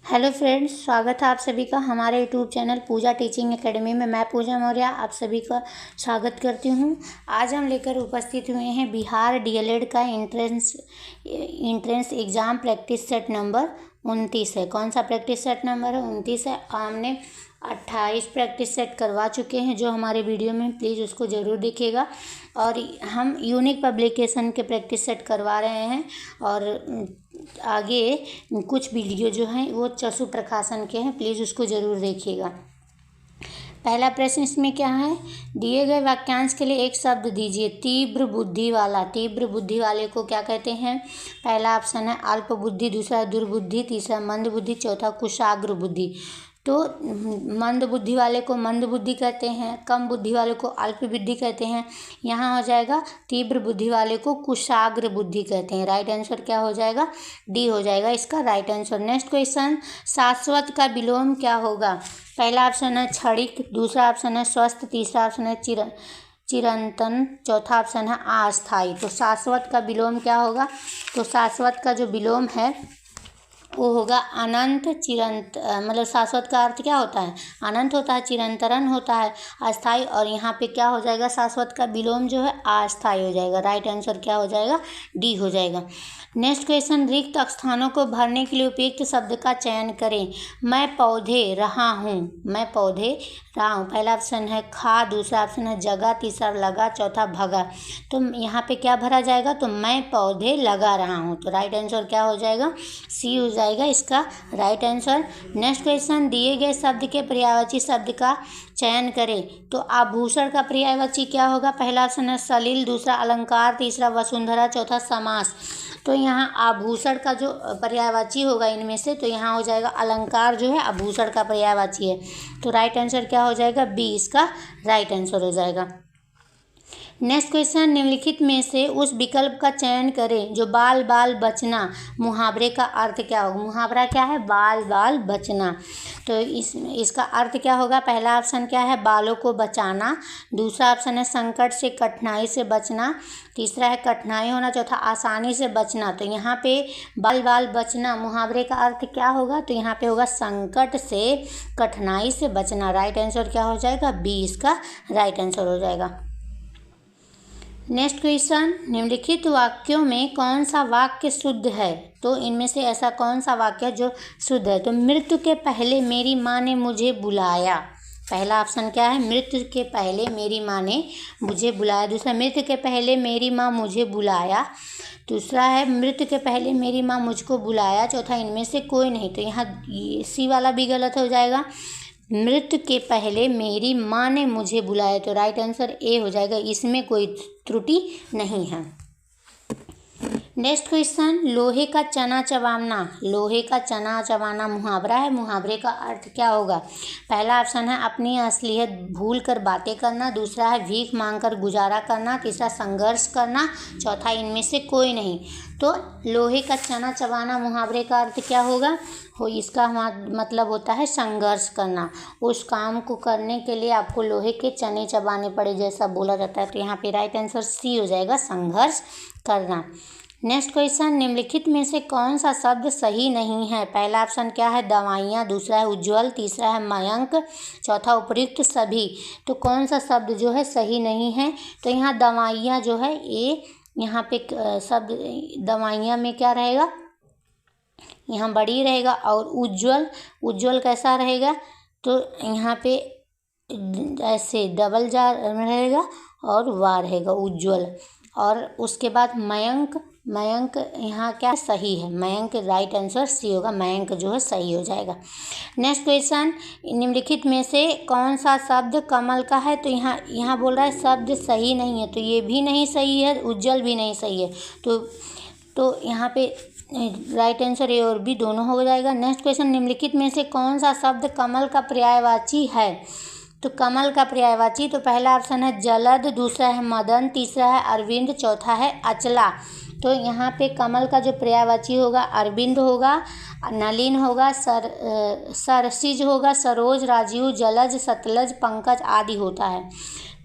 Hello friends, स्वागत है आप सभी का हमारे यूट्यूब चैनल पूजा टीचिंग एकेडमी में। मैं पूजा मौर्य आप सभी का स्वागत करती हूं। आज हम लेकर उपस्थित हुए हैं बिहार डीएलएड का entrance exam practice set number 29 है। कौन सा प्रैक्टिस सेट नंबर है? 29 है। हमने 28 प्रैक्टिस सेट करवा चुके हैं जो हमारे वीडियो में, प्लीज़ उसको ज़रूर देखिएगा। और हम यूनिक पब्लिकेशन के प्रैक्टिस सेट करवा रहे हैं और आगे कुछ वीडियो जो हैं वो चसु प्रकाशन के हैं, प्लीज़ उसको ज़रूर देखिएगा। पहला प्रश्न इसमें क्या है? दिए गए वाक्यांश के लिए एक शब्द दीजिए। तीव्र बुद्धि वाला। तीव्र बुद्धि वाले को क्या कहते हैं? पहला ऑप्शन है अल्प बुद्धि, दूसरा दुर्बुद्धि, तीसरा मंद बुद्धि, चौथा कुशाग्र बुद्धि। तो मंद बुद्धि वाले को मंद बुद्धि कहते हैं, कम बुद्धि वाले को अल्प बुद्धि कहते हैं। यहाँ हो जाएगा तीव्र बुद्धि वाले को कुशाग्र बुद्धि कहते हैं। राइट आंसर क्या हो जाएगा? डी हो जाएगा इसका राइट आंसर। नेक्स्ट क्वेश्चन, शाश्वत का विलोम क्या होगा? पहला ऑप्शन है क्षणिक, दूसरा ऑप्शन है स्वस्थ, तीसरा ऑप्शन है चिरंतन, चौथा ऑप्शन है अस्थायी। तो शाश्वत का विलोम क्या होगा? तो शाश्वत का जो विलोम है वो होगा अनंत चिरंत, मतलब शाश्वत का अर्थ क्या होता है? अनंत होता है, चिरंतन होता है, अस्थायी। और यहाँ पे क्या हो जाएगा? शाश्वत का विलोम जो है अस्थायी हो जाएगा। राइट आंसर क्या हो जाएगा? डी हो जाएगा। नेक्स्ट क्वेश्चन, रिक्त स्थानों को भरने के लिए उपयुक्त शब्द का चयन करें। मैं पौधे रहा हूँ। मैं पौधे रहा हूँ। पहला ऑप्शन है खा, दूसरा ऑप्शन है जगह, तीसरा लगा, चौथा भगा। तो यहाँ पे क्या भरा जाएगा? तो मैं पौधे लगा रहा हूँ। तो राइट आंसर क्या हो जाएगा? सी हो जाएगा इसका राइट आंसर। नेक्स्ट क्वेश्चन, दिए गए शब्द के पर्यायवाची शब्द का चयन करें। तो आभूषण का पर्यायवाची क्या होगा? पहला ऑप्शन है सलिल, दूसरा अलंकार, तीसरा वसुंधरा, चौथा समास। तो यहाँ आभूषण का जो पर्यायवाची होगा इनमें से, तो यहाँ हो जाएगा अलंकार जो है आभूषण का पर्यायवाची है। तो राइट आंसर क्या हो जाएगा? बी इसका राइट आंसर हो जाएगा। नेक्स्ट क्वेश्चन, निम्नलिखित में से उस विकल्प का चयन करें जो बाल बाल बचना मुहावरे का अर्थ क्या होगा? मुहावरा क्या है? बाल बाल बचना। तो इसका अर्थ क्या होगा? पहला ऑप्शन क्या है? बालों को बचाना, दूसरा ऑप्शन है संकट से कठिनाई से बचना, तीसरा है कठिनाई होना, चौथा आसानी से बचना। तो यहाँ पे बाल बाल बचना मुहावरे का अर्थ क्या होगा? तो यहाँ पे होगा संकट से कठिनाई से बचना। राइट आंसर क्या हो जाएगा? बी इसका राइट आंसर हो जाएगा। नेक्स्ट क्वेश्चन, निम्नलिखित वाक्यों में कौन सा वाक्य शुद्ध है? तो इनमें से ऐसा कौन सा वाक्य है जो शुद्ध है? तो मृत्यु के पहले मेरी माँ ने मुझे बुलाया। पहला ऑप्शन क्या है? मृत्यु के पहले मेरी माँ ने मुझे बुलाया। दूसरा, मृत्यु के पहले मेरी माँ मुझे बुलाया। दूसरा है मृत्यु के पहले मेरी माँ मुझको बुलाया। चौथा, इनमें से कोई नहीं। तो यहाँ सी वाला भी गलत हो जाएगा। मृत्यु के पहले मेरी माँ ने मुझे बुलाया। तो राइट आंसर ए हो जाएगा, इसमें कोई त्रुटि नहीं है। नेक्स्ट क्वेश्चन, लोहे का चना चबाना। लोहे का चना चबाना मुहावरा है, मुहावरे का अर्थ क्या होगा? पहला ऑप्शन है अपनी असलियत भूल कर बातें करना, दूसरा है भीख मांगकर गुजारा करना, तीसरा संघर्ष करना, चौथा इनमें से कोई नहीं। तो लोहे का चना चबाना मुहावरे का अर्थ क्या होगा? इसका मतलब होता है संघर्ष करना। उस काम को करने के लिए आपको लोहे के चने चबाने पड़े, जैसा बोला जाता है। तो यहाँ पे राइट आंसर सी हो जाएगा, संघर्ष करना। नेक्स्ट क्वेश्चन, निम्नलिखित में से कौन सा शब्द सही नहीं है? पहला ऑप्शन क्या है? दवाइयाँ, दूसरा है उज्ज्वल, तीसरा है मयंक, चौथा उपयुक्त सभी। तो कौन सा शब्द जो है सही नहीं है? तो यहाँ दवाइयाँ जो है ये, यहाँ पे शब्द दवाइयाँ में क्या रहेगा? यहाँ बड़ी रहेगा। और उज्ज्वल, उज्ज्वल कैसा रहेगा? तो यहाँ पे ऐसे डबल जा रहेगा और वार रहेगा उज्ज्वल। और उसके बाद मयंक, मयंक यहाँ क्या सही है? मयंक राइट आंसर सी होगा, मयंक जो है सही हो जाएगा। नेक्स्ट क्वेश्चन, निम्नलिखित में से कौन सा शब्द कमल का है? तो यहाँ बोल रहा है शब्द सही नहीं है, तो ये भी नहीं सही है, उज्ज्वल भी नहीं सही है। तो यहाँ पे राइट आंसर ए और बी दोनों हो जाएगा। नेक्स्ट क्वेश्चन, निम्नलिखित में से कौन सा शब्द कमल का पर्यायवाची है? तो कमल का पर्यायवाची, तो पहला ऑप्शन है जलद, दूसरा है मदन, तीसरा है अरविंद, चौथा है अचला। तो यहाँ पे कमल का जो पर्यायवाची होगा अरविंद होगा, नलिन होगा, सरसिज होगा, सरोज, राजीव, जलज, सतलज, पंकज आदि होता है।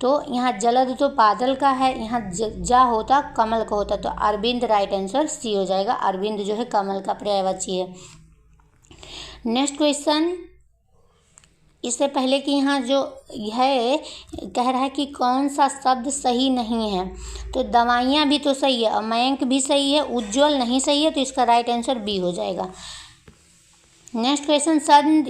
तो यहाँ जलद तो बादल का है, यहाँ जा होता कमल का होता। तो अरविंद राइट आंसर सी हो जाएगा, अरविंद जो है कमल का पर्यायवाची है। नेक्स्ट क्वेश्चन, इससे पहले कि यहाँ जो है कह रहा है कि कौन सा शब्द सही नहीं है, तो दवाइयाँ भी तो सही है और मयंक भी सही है, उज्ज्वल नहीं सही है, तो इसका राइट आंसर बी हो जाएगा। नेक्स्ट क्वेश्चन,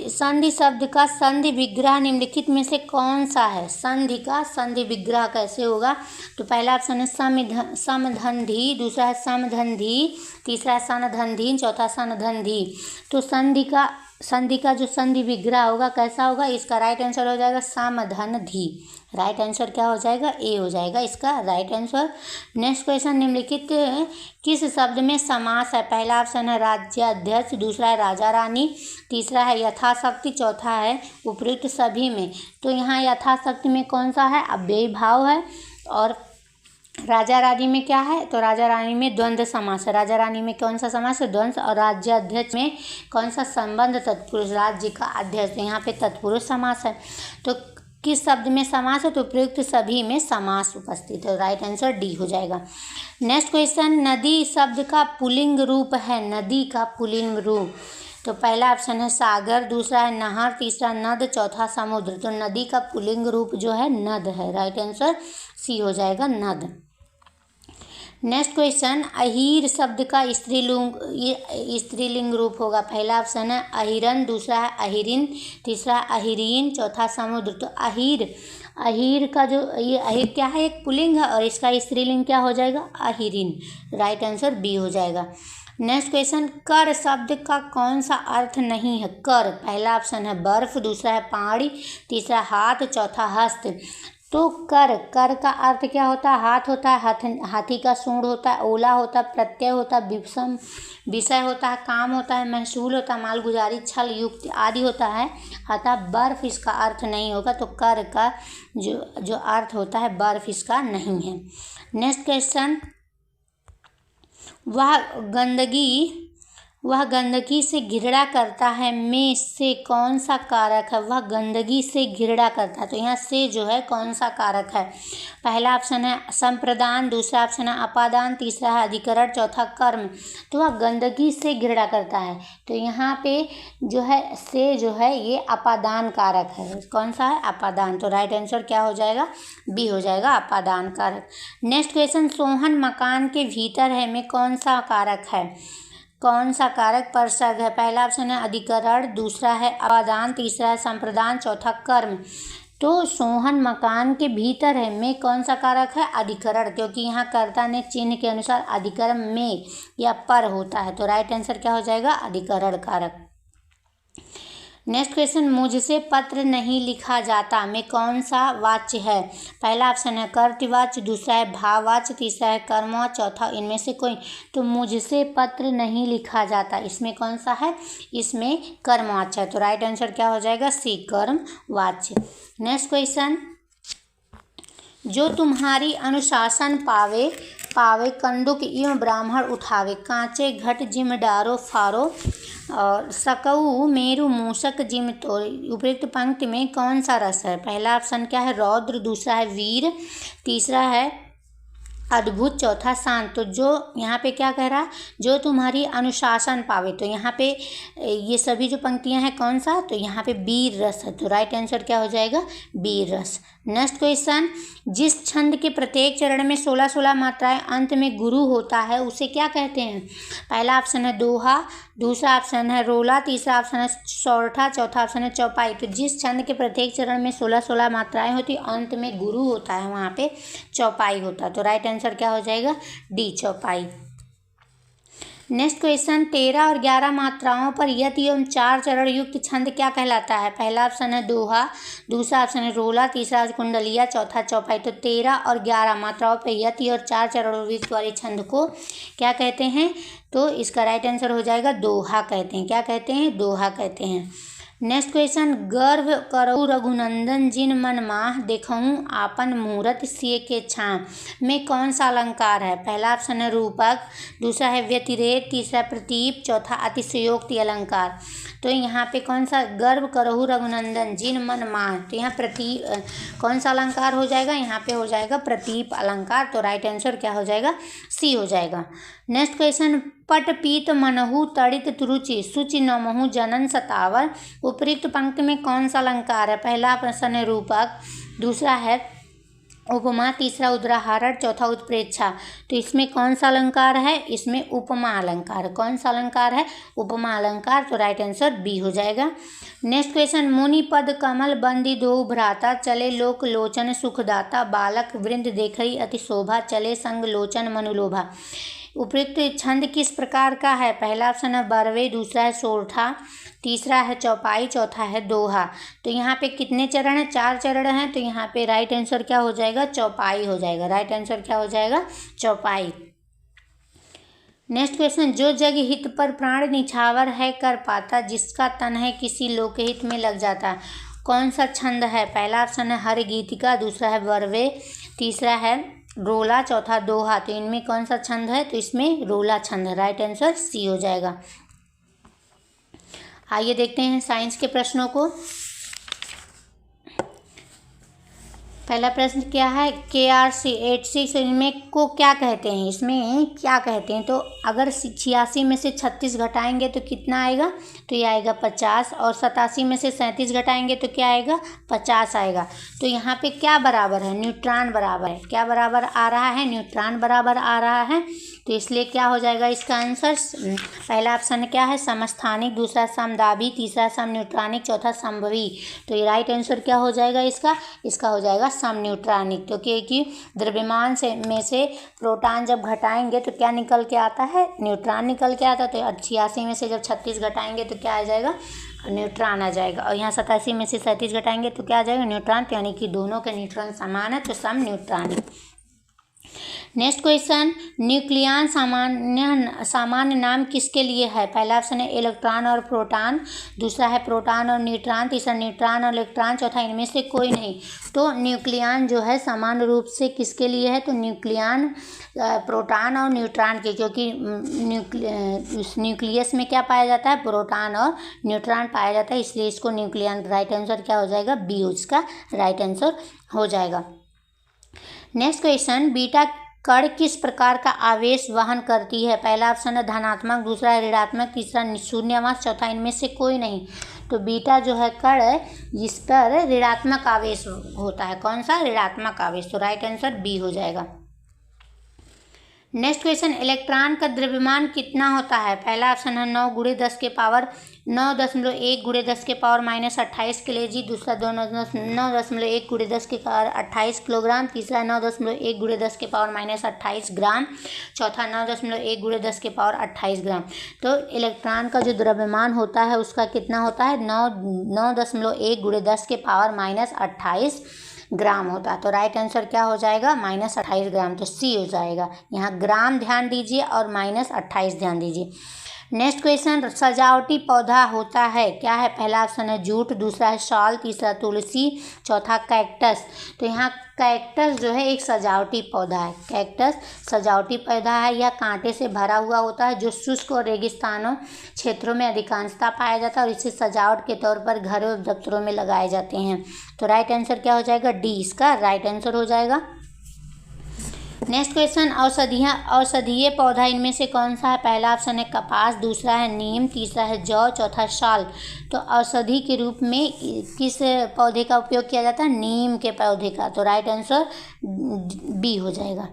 संधि शब्द का संधि विग्रह निम्नलिखित में से कौन सा है? संधि का संधि विग्रह कैसे होगा? तो पहला ऑप्शन है समधंधी, दूसरा है समधंधी, तीसरा है सनधंधी, चौथा सनधंधी। तो संधि का जो संधि विग्रह होगा कैसा होगा? इसका राइट आंसर हो जाएगा समधंधी। राइट आंसर क्या हो जाएगा? ए हो जाएगा इसका राइट आंसर। नेक्स्ट क्वेश्चन, निम्नलिखित किस शब्द में समास है? पहला ऑप्शन है राज्याध्यक्ष, दूसरा है राजा रानी, तीसरा है यथाशक्ति, चौथा है उपयुक्त सभी में। तो यहाँ यथाशक्ति में कौन सा है? अव्ययी भाव है। और राजा रानी में क्या है? तो राजा रानी में द्वंद्व समास है। राजा रानी में कौन सा समास है? द्वंद्व। और राज्याध्यक्ष में कौन सा? संबंध तत्पुरुष, राज्य का अध्यक्ष, यहाँ पे तत्पुरुष समास है। तो किस शब्द में समास है? तो प्रयुक्त सभी में समास उपस्थित है। राइट आंसर डी हो जाएगा। नेक्स्ट क्वेश्चन, नदी शब्द का पुल्लिंग रूप है। नदी का पुल्लिंग रूप, तो पहला ऑप्शन है सागर, दूसरा है नहर, तीसरा नद, चौथा समुद्र। तो नदी का पुल्लिंग रूप जो है नद है। राइट आंसर सी हो जाएगा नद। नेक्स्ट क्वेश्चन, अहीर शब्द का स्त्रीलिंग रूप होगा। पहला ऑप्शन है अहिरन, दूसरा है अहिरिन, तीसरा है अहिरीन, चौथा समुद्र। तो अहीर का जो ये अहीर क्या है? एक पुल्लिंग है और इसका स्त्रीलिंग क्या हो जाएगा? अहिरिन। राइट आंसर बी हो जाएगा। नेक्स्ट क्वेश्चन, कर शब्द का कौन सा अर्थ नहीं है? कर, पहला ऑप्शन है बर्फ, दूसरा है पहाड़ी, तीसरा हाथ, चौथा हस्त। तो कर का अर्थ क्या होता है? हाथ होता है, हाथी का सूंड होता है, ओला होता है, प्रत्यय होता है, विषम विषय होता है, काम होता है, महसूल होता है, मालगुजारी, छल, युक्ति आदि होता है। अतः बर्फ इसका अर्थ नहीं होगा। तो कर का जो अर्थ होता है बर्फ इसका नहीं है। नेक्स्ट क्वेश्चन, वह गंदगी से घृणा करता है में से कौन सा कारक है? वह गंदगी से घृणा करता है। तो यहाँ से जो है कौन सा कारक है? पहला ऑप्शन है संप्रदान, दूसरा ऑप्शन है अपादान, तीसरा है अधिकरण, चौथा कर्म। तो वह गंदगी से घृणा करता है। तो यहाँ पे जो है से जो है ये अपादान कारक है। कौन सा है? अपादान। तो राइट आंसर क्या हो जाएगा? बी हो जाएगा अपादान कारक। नेक्स्ट क्वेश्चन, सोहन मकान के भीतर है में कौन सा कारक है? कौन सा कारक परसर्ग है? पहला ऑप्शन है अधिकरण, दूसरा है अपादान, तीसरा है संप्रदान, चौथा कर्म। तो सोहन मकान के भीतर है में कौन सा कारक है? अधिकरण, क्योंकि यहाँ कर्ता ने चिन्ह के अनुसार अधिकरण में या पर होता है। तो राइट आंसर क्या हो जाएगा? अधिकरण कारक। नेक्स्ट क्वेश्चन, मुझसे पत्र नहीं लिखा जाता में कौन सा वाच्य है? पहला ऑप्शन है कर्तवाच्य, दूसरा है भाववाच्य, तीसरा है कर्मवाच्य, चौथा इनमें से कोई। तो मुझसे पत्र नहीं लिखा जाता, इसमें कौन सा है? इसमें कर्मवाच्य है। तो राइट आंसर क्या हो जाएगा? सी, कर्मवाच्य। नेक्स्ट क्वेश्चन, जो तुम्हारी अनुशासन पावे कंडुक एवं ब्राह्मण उठावे, कांचे घट जिम डारो फारो और सकऊ मेरु मूषक जिम तोड़े। उपयुक्त पंक्ति में कौन सा रस है? पहला ऑप्शन क्या है? रौद्र, दूसरा है वीर, तीसरा है अद्भुत, चौथा शांत। तो जो यहाँ पे क्या कह रहा है? जो तुम्हारी अनुशासन पावे। तो यहाँ पे ये सभी जो पंक्तियाँ हैं कौन सा? तो यहाँ पे वीर रस है। तो राइट आंसर क्या हो जाएगा? वीर रस। नेक्स्ट क्वेश्चन, जिस छंद के प्रत्येक चरण में 16 मात्राएं अंत में गुरु होता है उसे क्या कहते हैं? पहला ऑप्शन है दोहा, दूसरा ऑप्शन है रोला, तीसरा ऑप्शन है सौरठा, चौथा ऑप्शन है चौपाई। तो जिस छंद के प्रत्येक चरण में 16 मात्राएं होती, अंत में गुरु होता है, वहाँ पे चौपाई होता है। तो राइट आंसर क्या हो जाएगा? डी, चौपाई। नेक्स्ट क्वेश्चन, 13 और 11 मात्राओं पर यति एवं 4 चरण युक्त छंद क्या कहलाता है? पहला ऑप्शन है दोहा, दूसरा ऑप्शन है रोला, तीसरा कुंडलिया, चौथा चौपाई। तो 13 और 11 मात्राओं पर यति और 4 चरण युक्त वाले छंद को क्या कहते हैं? तो इसका राइट आंसर हो जाएगा दोहा कहते हैं। क्या कहते हैं? दोहा कहते हैं। नेक्स्ट क्वेश्चन, गर्व करऊ रघुनंदन जिन मन माह देखऊं आपन मूरत सिय के छाम में कौन सा अलंकार है? पहला ऑप्शन है रूपक, दूसरा है व्यतिरेक, तीसरा प्रतीप, चौथा अतिशयोक्ति अलंकार। तो यहाँ पे कौन सा, गर्व करहु रघुनंदन जिन मन माह, तो यहाँ कौन सा अलंकार हो जाएगा? यहाँ पे हो जाएगा प्रतीप अलंकार। तो राइट आंसर क्या हो जाएगा? सी हो जाएगा। नेक्स्ट क्वेश्चन, पट पीत मनहु तड़ित तुरुचि सुचि नमहु जनन सतावर, उपयुक्त पंक्ति में कौन सा अलंकार है? पहला प्रश्न है रूपक, दूसरा है उपमा, तीसरा उदाहरण, चौथा उत्प्रेक्षा। तो इसमें कौन सा अलंकार है? इसमें उपमा अलंकार। कौन सा अलंकार है? उपमा अलंकार। तो राइट आंसर बी हो जाएगा। नेक्स्ट क्वेश्चन, मुनि पद कमल बंदी दो भ्राता चले लोक लोचन सुखदाता, बालक वृंद देखई अति शोभा चले संग लोचन मनुलोभा। उपयुक्त छंद किस प्रकार का है? पहला ऑप्शन है बरवे, दूसरा है सोरठा, तीसरा है चौपाई, चौथा है दोहा। तो यहाँ पे कितने चरण हैं? 4 चरण हैं। तो यहाँ पे राइट आंसर क्या हो जाएगा? चौपाई हो जाएगा। राइट आंसर क्या हो जाएगा? चौपाई। नेक्स्ट क्वेश्चन, जो जग हित पर प्राण निछावर है कर पाता, जिसका तन है किसी लोकहित में लग जाता। कौन सा छंद है? पहला ऑप्शन है हर गीतिका, दूसरा है बरवे, तीसरा है रोला, चौथा दोहा। तो इनमें कौन सा छंद है? तो इसमें रोला छंद है। राइट आंसर सी हो जाएगा। आइए देखते हैं साइंस के प्रश्नों को। पहला प्रश्न क्या है? KRC86 इनमें को क्या कहते हैं? इसमें क्या कहते हैं? तो अगर 86 में से 36 घटाएंगे तो कितना आएगा? तो ये आएगा 50। और 87 में से 37 घटाएंगे तो क्या आएगा? 50 आएगा। तो यहाँ पे क्या बराबर है? न्यूट्रॉन बराबर है। क्या बराबर आ रहा है? न्यूट्रॉन बराबर आ रहा है। तो इसलिए क्या हो जाएगा इसका आंसर? पहला ऑप्शन क्या है? समस्थानिक, दूसरा समदाबी, तीसरा सम न्यूट्रॉनिक, चौथा संभवी। तो ये राइट आंसर क्या हो जाएगा इसका? इसका हो जाएगा सम न्यूट्रॉनिक। तो क्योंकि द्रव्यमान में से प्रोटॉन जब घटाएंगे तो क्या निकल के आता है? न्यूट्रॉन निकल के आता है। तो 86 में से जब 36 घटाएंगे तो क्या आ जाएगा? न्यूट्रॉन आ जाएगा। और यहाँ 87 में से 37 घटाएंगे तो क्या आ जाएगा? न्यूट्रॉन। यानी कि दोनों के न्यूट्रॉन समान है, तो सम न्यूट्रॉनिक। नेक्स्ट क्वेश्चन, न्यूक्लियन सामान्य नाम किसके लिए है? पहला ऑप्शन है इलेक्ट्रॉन और प्रोटॉन, दूसरा है प्रोटॉन और न्यूट्रॉन, तीसरा न्यूट्रॉन और इलेक्ट्रॉन, चौथा इनमें से कोई नहीं। तो न्यूक्लियन जो है सामान्य रूप से किसके लिए है? तो न्यूक्लियन प्रोटॉन और न्यूट्रॉन के, क्योंकि न्यूक्लियस में क्या पाया जाता है? प्रोटॉन और न्यूट्रॉन पाया जाता है, इसलिए इसको न्यूक्लियन। राइट आंसर क्या हो जाएगा? बी उसका राइट आंसर हो जाएगा। नेक्स्ट क्वेश्चन, बीटा कण किस प्रकार का आवेश वहन करती है? पहला ऑप्शन है धनात्मक, दूसरा है ऋणात्मक, तीसरा शून्यवास, चौथा इनमें से कोई नहीं। तो बीटा जो है कण जिस पर ऋणात्मक आवेश होता है। कौन सा? ऋणात्मक आवेश। तो राइट आंसर बी हो जाएगा। नेक्स्ट क्वेश्चन, इलेक्ट्रॉन का द्रव्यमान कितना होता है? पहला ऑप्शन है 9 × 10 के पावर 9.1 × 10 के पावर -28 kg, दूसरा 9.1 × 10 के पावर 28 किलोग्राम, तीसरा 9.1 × 10 के पावर -28 ग्राम, चौथा 9.1 × 10 के पावर 28 ग्राम। तो इलेक्ट्रॉन का जो द्रव्यमान होता है उसका कितना होता है? 9.1 × 10 के पावर -28 ग्राम होता है। तो राइट आंसर क्या हो जाएगा? -28 ग्राम। तो सी हो जाएगा। यहाँ ग्राम ध्यान दीजिए और -28 ध्यान दीजिए। नेक्स्ट क्वेश्चन, सजावटी पौधा होता है क्या है? पहला ऑप्शन है जूट, दूसरा है शॉल, तीसरा तुलसी, चौथा कैक्टस। तो यहाँ कैक्टस जो है एक सजावटी पौधा है। कैक्टस सजावटी पौधा है, यह कांटे से भरा हुआ होता है, जो शुष्क और रेगिस्तानों क्षेत्रों में अधिकांशतः पाया जाता है और इसे सजावट के तौर पर घरों और दफ्तरों में लगाए जाते हैं। तो राइट आंसर क्या हो जाएगा? डी इसका राइट आंसर हो जाएगा। नेक्स्ट क्वेश्चन, औषधीय पौधा इनमें से कौन सा है? पहला ऑप्शन है कपास, दूसरा है नीम, तीसरा है जौ, चौथा साल। तो औषधि के रूप में किस पौधे का उपयोग किया जाता है? नीम के पौधे का। तो राइट आंसर बी हो जाएगा।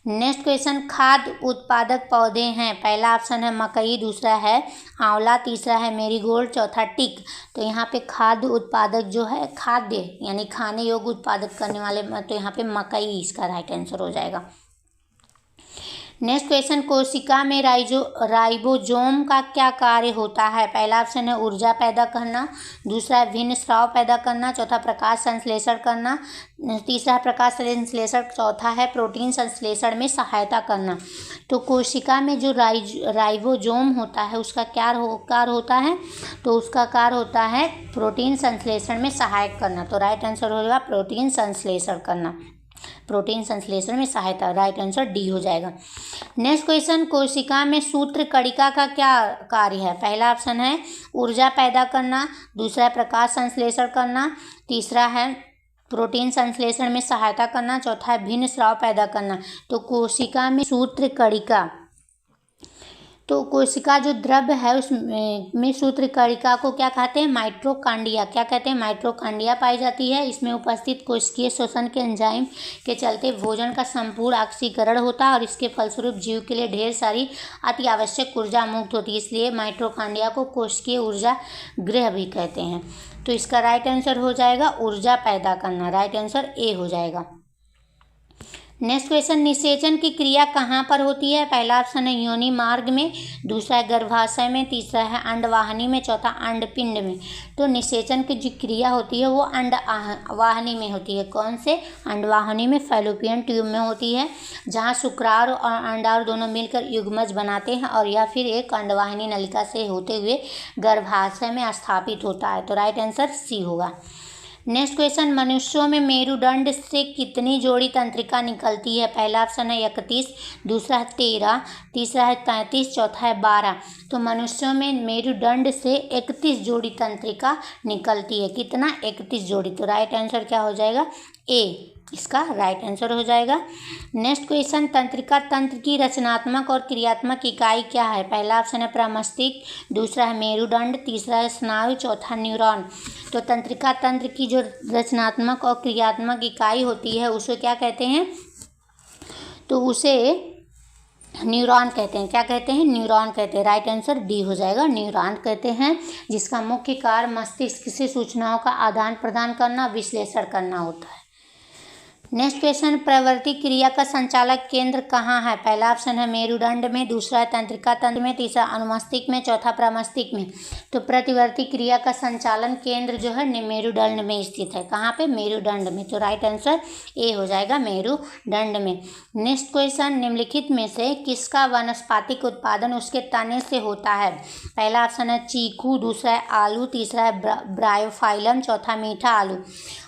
नेक्स्ट क्वेश्चन, खाद्य उत्पादक पौधे हैं। पहला ऑप्शन है मकई, दूसरा है आंवला, तीसरा है मेरीगोल्ड, चौथा टिक। तो यहाँ पे खाद्य उत्पादक जो है, खाद्य यानी खाने योग्य उत्पादक करने वाले, तो यहाँ पे मकई इसका राइट आंसर हो जाएगा। नेक्स्ट क्वेश्चन, कोशिका में राइबोसोम का क्या कार्य होता है? पहला ऑप्शन है ऊर्जा पैदा करना, दूसरा है भिन्न स्राव पैदा करना, चौथा प्रकाश संश्लेषण करना, तीसरा है प्रकाश संश्लेषण, चौथा है प्रोटीन संश्लेषण में सहायता करना। तो कोशिका में जो राइबोसोम होता है उसका क्या कार्य होता है? तो उसका कार्य होता है प्रोटीन संश्लेषण में सहायक करना। तो राइट आंसर होगा प्रोटीन संश्लेषण करना, प्रोटीन संश्लेषण में सहायता। राइट आंसर डी हो जाएगा। नेक्स्ट क्वेश्चन, कोशिका में सूत्र कणिका का क्या कार्य है? पहला ऑप्शन है ऊर्जा पैदा करना, दूसरा है प्रकाश संश्लेषण करना, तीसरा है प्रोटीन संश्लेषण में सहायता करना, चौथा है भिन्न स्राव पैदा करना। तो कोशिका में सूत्र कणिका, तो कोशिका जो द्रव्य है उसमें सूत्र कणिका को क्या कहते हैं? माइटोकॉन्ड्रिया। क्या कहते हैं? माइटोकॉन्ड्रिया पाई जाती है। इसमें उपस्थित कोशिकीय श्वसन के एंजाइम के चलते भोजन का संपूर्ण ऑक्सीकरण होता है और इसके फलस्वरूप जीव के लिए ढेर सारी अति आवश्यक ऊर्जा मुक्त होती है, इसलिए माइटोकॉन्ड्रिया को कोशिकीय ऊर्जा गृह भी कहते हैं। तो इसका राइट आंसर हो जाएगा ऊर्जा पैदा करना। राइट आंसर ए हो जाएगा। नेक्स्ट क्वेश्चन, निषेचन की क्रिया कहाँ पर होती है? पहला ऑप्शन है योनि मार्ग में, दूसरा है गर्भाशय में, तीसरा है अंडवाहिनी में, चौथा अंडपिंड में। तो निषेचन की जो क्रिया होती है वो अंडवाहिनी में होती है। कौन से? अंडवाहिनी में, फैलोपियन ट्यूब में होती है, जहाँ शुक्राणु और अंडाणु दोनों मिलकर युग्मज बनाते हैं और यह फिर एक अंडवाहिनी नलिका से होते हुए गर्भाशय में स्थापित होता है। तो राइट आंसर सी होगा। नेक्स्ट क्वेश्चन, मनुष्यों में मेरुदंड से कितनी जोड़ी तंत्रिका निकलती है? पहला ऑप्शन है 31, दूसरा है 13, तीसरा है 33, चौथा है 12। तो मनुष्यों में मेरुदंड से 31 जोड़ी तंत्रिका निकलती है। कितना? 31 जोड़ी। तो राइट आंसर क्या हो जाएगा? ए इसका राइट आंसर हो जाएगा। नेक्स्ट क्वेश्चन, तंत्रिका तंत्र की रचनात्मक और क्रियात्मक इकाई क्या है? पहला ऑप्शन है प्रमस्तिष्क, दूसरा है मेरुदंड, तीसरा है स्नायु, चौथा न्यूरॉन। तो तंत्रिका तंत्र की जो रचनात्मक और क्रियात्मक इकाई होती है उसे क्या कहते हैं? तो उसे न्यूरॉन कहते हैं। क्या कहते हैं? न्यूरॉन कहते हैं। राइट आंसर डी हो जाएगा, न्यूरॉन कहते हैं, जिसका मुख्य कार्य मस्तिष्क से सूचनाओं का आदान प्रदान करना, विश्लेषण करना होता है। नेक्स्ट क्वेश्चन, प्रवृत्ति क्रिया का संचालक केंद्र कहाँ है? पहला ऑप्शन है मेरुदंड में, दूसरा है तंत्रिका तंत्र में, तीसरा अनुमस्तिष्क में, चौथा प्रमस्तिष्क में। तो प्रतिवर्ती क्रिया का संचालन केंद्र जो है मेरुदंड में स्थित है। कहाँ पे? मेरुदंड में। तो राइट आंसर ए हो जाएगा, मेरुदंड में। नेक्स्ट क्वेश्चन, निम्नलिखित में से किसका वानस्पतिक उत्पादन उसके तने से होता है? पहला ऑप्शन है चीकू, दूसरा है आलू, तीसरा है ब्रायोफाइलम, चौथा मीठा आलू।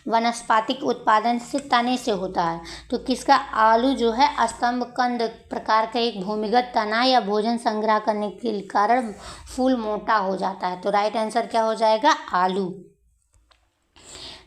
वनस्पतिक उत्पादन से तने से होता है। तो किसका? आलू जो है स्तंभ कंद प्रकार का एक भूमिगत तना या भोजन संग्रह करने के कारण फूल मोटा हो जाता है। तो राइट आंसर क्या हो जाएगा? आलू।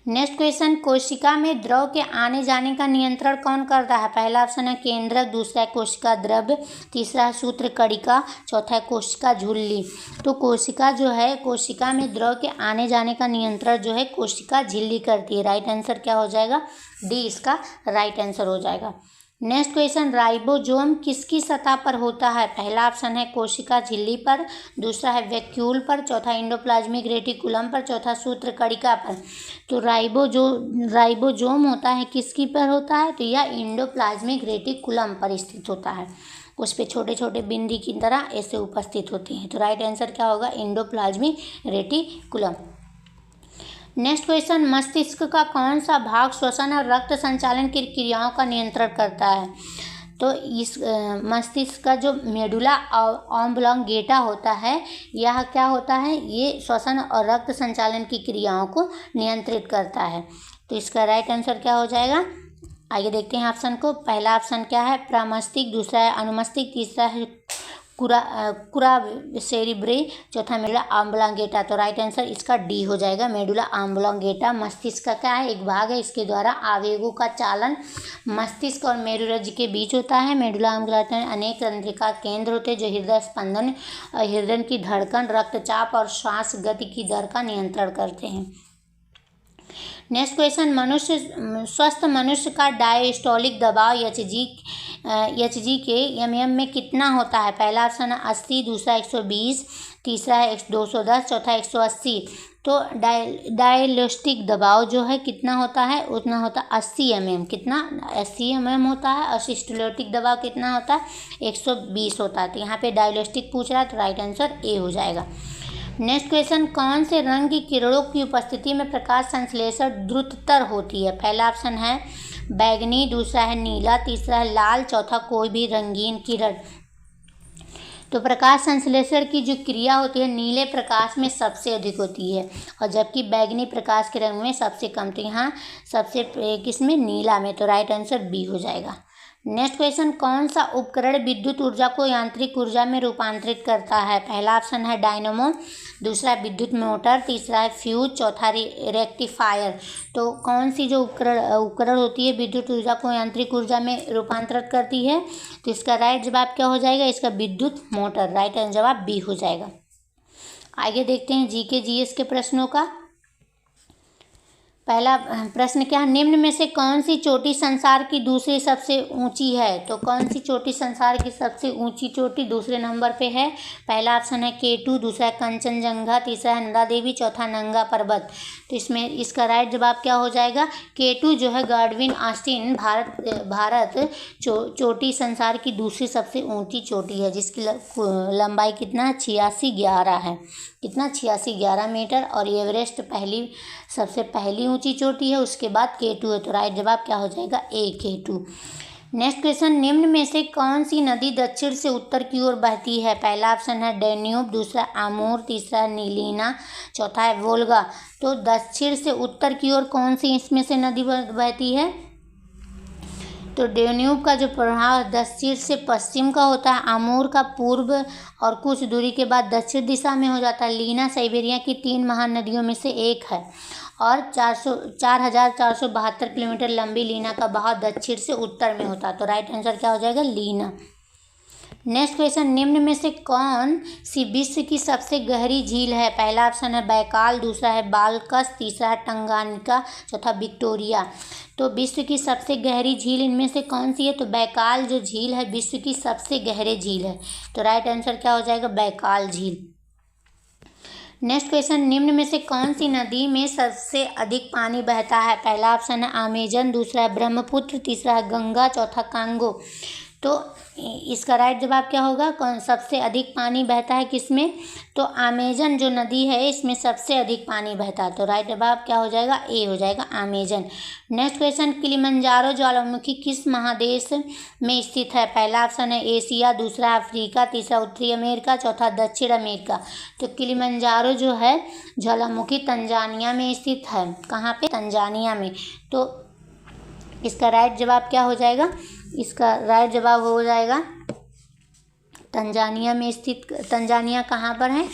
नेक्स्ट क्वेश्चन, कोशिका में द्रव के आने जाने का नियंत्रण कौन करता है? पहला ऑप्शन है केंद्रक, दूसरा है कोशिका द्रव्य, तीसरा है सूत्र कणिका, चौथा है कोशिका झिल्ली। तो कोशिका जो है, कोशिका में द्रव के आने जाने का नियंत्रण जो है कोशिका झिल्ली करती है। राइट आंसर क्या हो जाएगा? डी इसका राइट आंसर हो जाएगा। नेक्स्ट क्वेश्चन, राइबोसोम किसकी सतह पर होता है? पहला ऑप्शन है कोशिका झिल्ली पर, दूसरा है वैक्यूल पर, चौथा एंडोप्लाज्मिक रेटिकुलम पर, चौथा सूत्र कणिका पर। तो राइबोसोम होता है किसकी पर होता है? तो यह एंडोप्लाज्मिक रेटिकुलम पर स्थित होता है। उस पर छोटे छोटे बिंदी की तरह ऐसे उपस्थित होते हैं। तो राइट आंसर क्या होगा? Endoplasmic reticulum. नेक्स्ट क्वेश्चन, मस्तिष्क का कौन सा भाग श्वसन और रक्त संचालन की क्रियाओं का नियंत्रण करता है? तो इस मस्तिष्क का जो मेडुला ऑब्लोंगेटा होता है, यह क्या होता है? ये श्वसन और रक्त संचालन की क्रियाओं को नियंत्रित करता है। तो इसका राइट आंसर क्या हो जाएगा? आइए देखते हैं ऑप्शन को। पहला ऑप्शन क्या है? प्रमस्तिष्क, दूसरा है अनुमस्तिष्क, तीसरा है कुरा सेरिब्रे, चौथा मेडुला ऑब्लोंगेटा। तो राइट आंसर इसका डी हो जाएगा, मेडुला ऑब्लोंगेटा। मस्तिष्क का क्या है? एक भाग है, इसके द्वारा आवेगों का चालन मस्तिष्क और मेरुरज्जु के बीच होता है। मेडुला ऑब्लोंगेटा में अनेक तंत्रिका केंद्र होते हैं जो हृदय स्पंदन, हृदय की धड़कन, रक्तचाप और श्वास गति की दर का नियंत्रण करते हैं। नेक्स्ट क्वेश्चन, स्वस्थ मनुष्य का डायस्टोलिक दबाव एच जी के एम में कितना होता है? पहला ऑप्शन है 80, दूसरा 120, तीसरा है 210, चौथा 180। तो डायस्टोलिक दबाव जो है कितना होता है? उतना होता है 80 mm। कितना? 80 mm होता है। और सिस्टोलिक दबाव कितना होता है? 120 होता है। तो यहाँ पे डायस्टोलिक पूछ रहा है, तो राइट आंसर ए हो जाएगा। नेक्स्ट क्वेश्चन, कौन से रंग की किरणों की उपस्थिति में प्रकाश संश्लेषण द्रुततर होती है? पहला ऑप्शन है बैगनी, दूसरा है नीला, तीसरा है लाल, चौथा कोई भी रंगीन किरण। तो प्रकाश संश्लेषण की जो क्रिया होती है नीले प्रकाश में सबसे अधिक होती है, और जबकि बैंगनी प्रकाश के रंग में सबसे कम। तो यहाँ सबसे किसमें? नीला में। तो राइट आंसर बी हो जाएगा। नेक्स्ट क्वेश्चन, कौन सा उपकरण विद्युत ऊर्जा को यांत्रिक ऊर्जा में रूपांतरित करता है? पहला ऑप्शन है डायनेमो, दूसरा विद्युत मोटर, तीसरा है फ्यूज, चौथा रेक्टिफायर। तो कौन सी जो उपकरण होती है विद्युत ऊर्जा को यांत्रिक ऊर्जा में रूपांतरित करती है? तो इसका राइट जवाब क्या हो जाएगा? इसका विद्युत मोटर। राइट जवाब बी हो जाएगा। आगे देखते हैं जीके जीएस के प्रश्नों का। पहला प्रश्न क्या है? निम्न में से कौन सी चोटी संसार की दूसरी सबसे ऊंची है? तो कौन सी चोटी संसार की सबसे ऊंची चोटी दूसरे नंबर पे है? पहला ऑप्शन है K2, दूसरा है कंचनजंगा, तीसरा है नंदा देवी, चौथा नंगा पर्वत। तो इसमें इसका राइट जवाब क्या हो जाएगा? K2 जो है गॉडविन ऑस्टिन भारत चोटी संसार की दूसरी सबसे ऊंची चोटी है, जिसकी लंबाई कितना? 8611 है। कितना? 8611 मीटर। और एवरेस्ट सबसे पहली ऊंची चोटी है, उसके बाद K2 है। तो राइट जवाब क्या हो जाएगा? ए K2। नेक्स्ट क्वेश्चन, निम्न में से कौन सी नदी दक्षिण से उत्तर की ओर बहती है? पहला ऑप्शन है डेन्यूब, दूसरा आमूर, तीसरा है नीलिना, चौथा है वोल्गा। तो दक्षिण से उत्तर की ओर कौन सी इसमें से नदी बहती है? तो डेन्यूब का जो प्रभाव दक्षिण से पश्चिम का होता है, आमूर का पूर्व और कुछ दूरी के बाद दक्षिण दिशा में हो जाता है। लीना साइबेरिया की 3 महान नदियों में से एक है, और 4472 किलोमीटर लंबी लीना का बहाव दक्षिण से उत्तर में होता है। तो राइट आंसर क्या हो जाएगा? लीना। नेक्स्ट क्वेश्चन, निम्न में से कौन सी विश्व की सबसे गहरी झील है? पहला ऑप्शन है बैकाल, दूसरा है बालकस, तीसरा है टंगानिका, चौथा विक्टोरिया। तो विश्व की सबसे गहरी झील इनमें से कौन सी है? तो बैकाल जो झील है विश्व की सबसे गहरी झील है। तो राइट आंसर क्या हो जाएगा? बैकाल झील। नेक्स्ट क्वेश्चन, निम्न में से कौन सी नदी में सबसे अधिक पानी बहता है? पहला ऑप्शन है अमेजन, दूसरा है ब्रह्मपुत्र, तीसरा है गंगा, चौथा कांगो। तो इसका राइट जवाब क्या होगा? कौन सबसे अधिक पानी बहता है किसमें? तो अमेजन जो नदी है इसमें सबसे अधिक पानी बहता है। तो राइट जवाब क्या हो जाएगा? ए हो जाएगा, अमेजन। नेक्स्ट क्वेश्चन, किलिमंजारो ज्वालामुखी किस महादेश में स्थित है? पहला ऑप्शन है एशिया, दूसरा अफ्रीका, तीसरा उत्तरी अमेरिका, चौथा दक्षिण अमेरिका। तो किलिमंजारो जो है ज्वालामुखी तंजानिया में स्थित है। कहाँ पे? तंजानिया में। तो इसका राइट जवाब क्या हो जाएगा? इसका राइट जवाब हो जाएगा तंजानिया में स्थित। तंजानिया कहाँ पर है?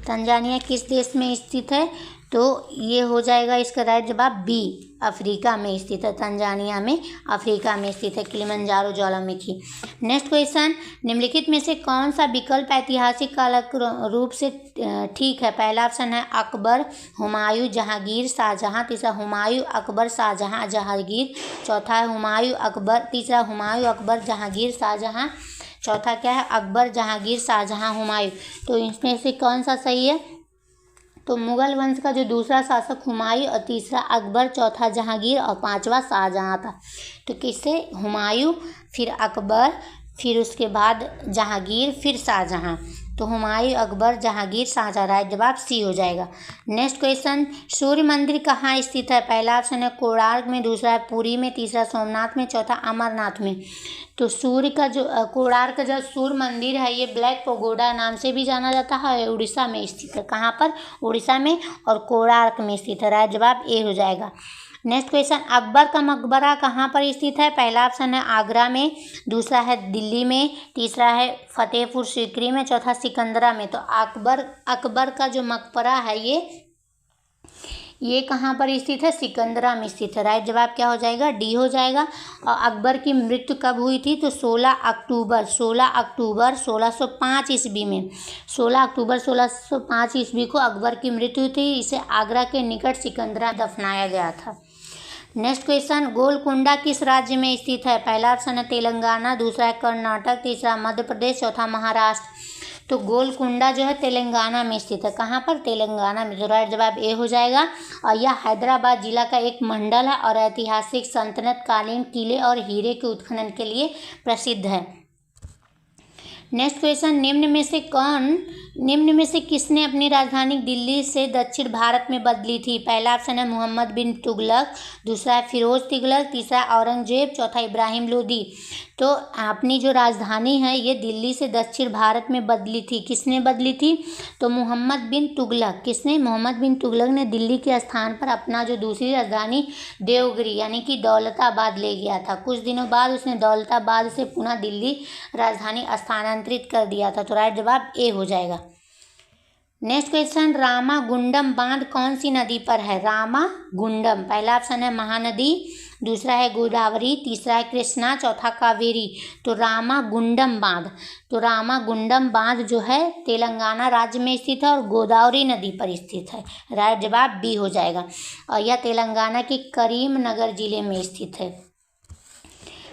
तंजानिया किस देश में स्थित है? तो ये हो जाएगा इसका राइट जवाब बी, अफ्रीका में स्थित है। तंजानिया में अफ्रीका में स्थित है किलिमंजारो ज्वालामुखी। नेक्स्ट क्वेश्चन, निम्नलिखित में से कौन सा विकल्प ऐतिहासिक काल रूप से ठीक है? पहला ऑप्शन है अकबर, हुमायूं, जहांगीर, शाहजहां, तीसरा हुमायूं, अकबर, शाहजहां, जहांगीर, चौथा है हुमायूं, अकबर, तीसरा हुमायूं, अकबर, जहांगीर, शाहजहां, चौथा क्या है? अकबर, जहांगीर, शाहजहां, हुमायूं। तो इसमें से कौन सा सही है? तो मुगल वंश का जो दूसरा शासक हुमायूं, और तीसरा अकबर, चौथा जहांगीर और पांचवा शाहजहां था। तो किससे? हुमायूं, फिर अकबर, फिर उसके बाद जहांगीर, फिर शाहजहां। तो हुमायूं, अकबर, जहांगीर, शाहजहां। राइट जवाब सी हो जाएगा। नेक्स्ट क्वेश्चन, सूर्य मंदिर कहाँ स्थित है? पहला ऑप्शन है कोणार्क में, दूसरा है पुरी में, तीसरा सोमनाथ में, चौथा अमरनाथ में। तो सूर्य का जो कोणार्क जो सूर्य मंदिर है ये ब्लैक पगोडा नाम से भी जाना जाता है, उड़ीसा में स्थित है। कहाँ पर? उड़ीसा में, और कोणार्क में स्थित है। राइट जवाब ए हो जाएगा। नेक्स्ट क्वेश्चन, अकबर का मकबरा कहाँ पर स्थित है? पहला ऑप्शन है आगरा में, दूसरा है दिल्ली में, तीसरा है फतेहपुर सीकरी में, चौथा सिकंदरा में। तो अकबर का जो मकबरा है ये कहाँ पर स्थित है? सिकंदरा में स्थित है। राइट जवाब क्या हो जाएगा? डी हो जाएगा। और अकबर की मृत्यु कब हुई थी? तो 16 अक्टूबर 1605 ईस्वी में, 16 अक्टूबर 1605 ईस्वी को अकबर की मृत्यु हुई थी। इसे आगरा के निकट सिकंदरा दफनाया गया था। नेक्स्ट क्वेश्चन, गोलकुंडा किस राज्य में स्थित है? पहला ऑप्शन है तेलंगाना, दूसरा है कर्नाटक, तीसरा मध्य प्रदेश, चौथा महाराष्ट्र। तो गोलकुंडा जो है तेलंगाना में स्थित है। कहाँ पर? तेलंगाना में। तो राइट जवाब ए हो जाएगा। और यह हैदराबाद जिला का एक मंडल है और ऐतिहासिक सल्तनत कालीन किले और हीरे के उत्खनन के लिए प्रसिद्ध है। नेक्स्ट क्वेश्चन, निम्न में से किसने अपनी राजधानी दिल्ली से दक्षिण भारत में बदली थी? पहला ऑप्शन है मोहम्मद बिन तुगलक, दूसरा है फिरोज तुगलक, तीसरा औरंगजेब, चौथा इब्राहिम लोदी। तो अपनी जो राजधानी है ये दिल्ली से दक्षिण भारत में बदली थी। किसने बदली थी? तो मोहम्मद बिन तुगलक। किसने? मोहम्मद बिन तुगलक ने दिल्ली के स्थान पर अपना जो दूसरी राजधानी देवगिरी यानी कि दौलताबाद ले गया था। कुछ दिनों बाद उसने दौलताबाद से पुनः दिल्ली राजधानी स्थानांतरित कर दिया था। तो राइट जवाब ए हो जाएगा। नेक्स्ट क्वेश्चन, रामागुंडम बांध कौन सी नदी पर है? रामागुंडम, पहला ऑप्शन है महानदी, दूसरा है गोदावरी, तीसरा है कृष्णा, चौथा कावेरी। तो रामागुंडम बांध जो है तेलंगाना राज्य में स्थित है और गोदावरी नदी पर स्थित है। राइट जवाब बी हो जाएगा। और यह तेलंगाना के करीमनगर जिले में स्थित है।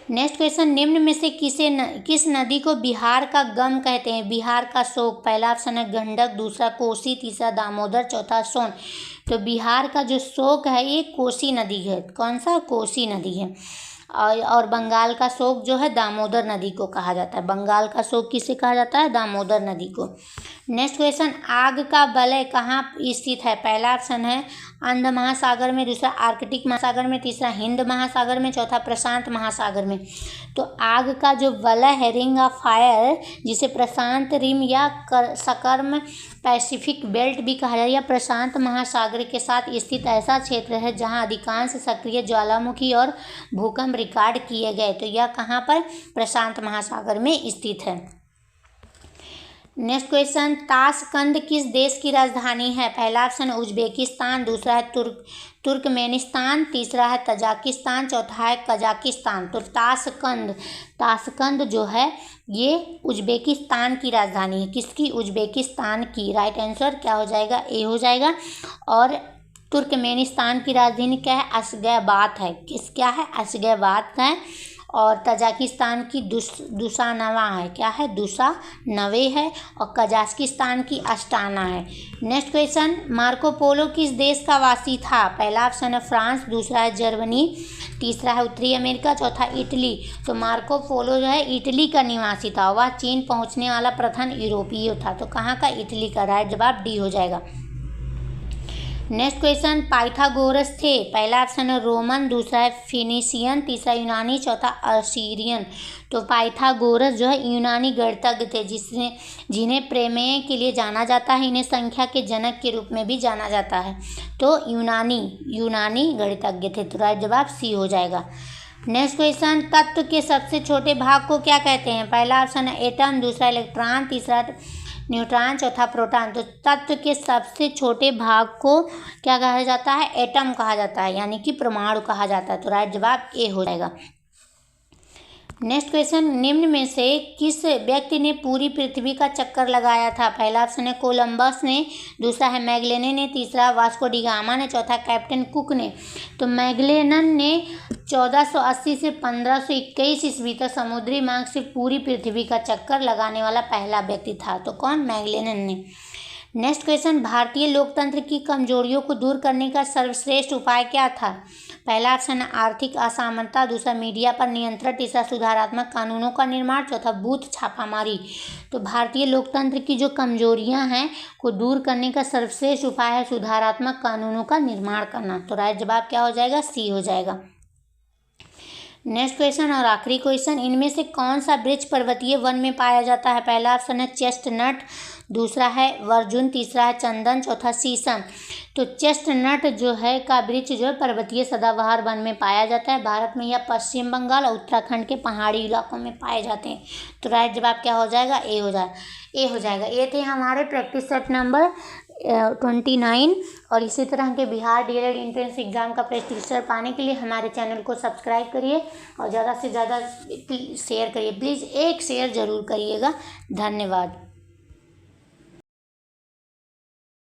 नेक्स्ट क्वेश्चन, निम्न में से किस नदी को बिहार का गम कहते हैं? बिहार का शोक, पहला ऑप्शन है गंडक, दूसरा कोसी, तीसरा दामोदर, चौथा सोन। तो बिहार का जो शोक है ये कोसी नदी है। कौन सा? कोसी नदी है। और बंगाल का शोक जो है दामोदर नदी को कहा जाता है। बंगाल का शोक किसे कहा जाता है? दामोदर नदी को। नेक्स्ट क्वेश्चन, आग का वलय कहाँ स्थित है? पहला ऑप्शन है अंध महासागर में, दूसरा आर्कटिक महासागर में, तीसरा हिंद महासागर में, चौथा प्रशांत महासागर में। तो आग का जो वलय है, रिंग ऑफ फायर, जिसे प्रशांत रिम या सकर्म पैसिफिक बेल्ट भी कहा जाता है, या प्रशांत महासागर के साथ स्थित ऐसा क्षेत्र है जहां अधिकांश सक्रिय ज्वालामुखी और भूकंप रिकॉर्ड किए गए। तो यह कहाँ पर? प्रशांत महासागर में स्थित है। नेक्स्ट क्वेश्चन, ताशकंद किस देश की राजधानी है? पहला ऑप्शन है उज्बेकिस्तान, दूसरा है तुर्कमेनिस्तान, तीसरा है तजाकिस्तान, चौथा है कजाकिस्तान। तो ताशकंद जो है ये उज्बेकिस्तान की राजधानी है। किसकी? उज्बेकिस्तान की। राइट आंसर क्या हो जाएगा? ए हो जाएगा। और तुर्कमेनिस्तान की राजधानी क्या है? अशगाबाद है। क्या है? अशगाबाद है। और तजाकिस्तान की दुशानवा है। क्या है? दुशानवे है। और कजाकिस्तान की अस्टाना है। नेक्स्ट क्वेश्चन, मार्को पोलो किस देश का वासी था? पहला ऑप्शन है फ्रांस, दूसरा है जर्मनी, तीसरा है उत्तरी अमेरिका, चौथा इटली। तो मार्को पोलो जो है इटली का निवासी था। वह चीन पहुंचने वाला प्रथम यूरोपीय था। तो कहाँ का? इटली का। राइट जवाब डी हो जाएगा। नेक्स्ट क्वेश्चन, पाइथागोरस थे। पहला ऑप्शन है रोमन, दूसरा है फिनिशियन, तीसरा यूनानी, चौथा असीरियन। तो पाइथागोरस जो है यूनानी गणितज्ञ थे जिन्हें प्रमेय के लिए जाना जाता है। इन्हें संख्या के जनक के रूप में भी जाना जाता है। तो यूनानी गणितज्ञ थे। तो राइट जवाब सी हो जाएगा। नेक्स्ट क्वेश्चन, तत्व के सबसे छोटे भाग को क्या कहते हैं? पहला ऑप्शन है एटम, दूसरा इलेक्ट्रॉन, तीसरा न्यूट्रॉन, चौथा प्रोटॉन। तो तत्व के सबसे छोटे भाग को क्या कहा जाता है? एटम कहा जाता है, यानी कि परमाणु कहा जाता है। तो राइट जवाब ए हो जाएगा। नेक्स्ट क्वेश्चन, निम्न में से किस व्यक्ति ने पूरी पृथ्वी का चक्कर लगाया था? पहला ऑप्शन है कोलंबस ने, दूसरा है मैगेलन ने, तीसरा वास्को डी गामा ने, चौथा कैप्टन कुक ने। तो मैगेलन ने 1480 से 1521 ईस्वी तक समुद्री मार्ग से पूरी पृथ्वी का चक्कर लगाने वाला पहला व्यक्ति था। तो कौन? मैगेलन ने। नेक्स्ट क्वेश्चन, भारतीय लोकतंत्र की कमजोरियों को दूर करने का सर्वश्रेष्ठ उपाय क्या था? पहला ऑप्शन है आर्थिक असमानता, दूसरा मीडिया पर नियंत्रण, तीसरा सुधारात्मक कानूनों का निर्माण, चौथा बूथ छापामारी। तो भारतीय लोकतंत्र की जो कमजोरियां हैं को दूर करने का सर्वश्रेष्ठ उपाय है सुधारात्मक कानूनों का निर्माण करना। तो राइट जवाब क्या हो जाएगा? सी हो जाएगा। नेक्स्ट क्वेश्चन और आखिरी क्वेश्चन, इनमें से कौन सा वृक्ष पर्वतीय वन में पाया जाता है? पहला ऑप्शन है चेस्टनट, दूसरा है वर्जुन, तीसरा है चंदन, चौथा शीशम। तो चेस्टनट जो है का वृक्ष जो है पर्वतीय सदाबहार वन में पाया जाता है। भारत में यह पश्चिम बंगाल और उत्तराखंड के पहाड़ी इलाकों में पाए जाते हैं। तो राइट जवाब क्या हो जाएगा? ए हो जाएगा। ये थे हमारे प्रैक्टिस सेट नंबर 29। और इसी तरह के बिहार डीएलएड एंट्रेंस एग्ज़ाम का प्रैक्टिस पाने के लिए हमारे चैनल को सब्सक्राइब करिए और ज़्यादा से ज़्यादा शेयर करिए। प्लीज़ एक शेयर ज़रूर करिएगा। धन्यवाद।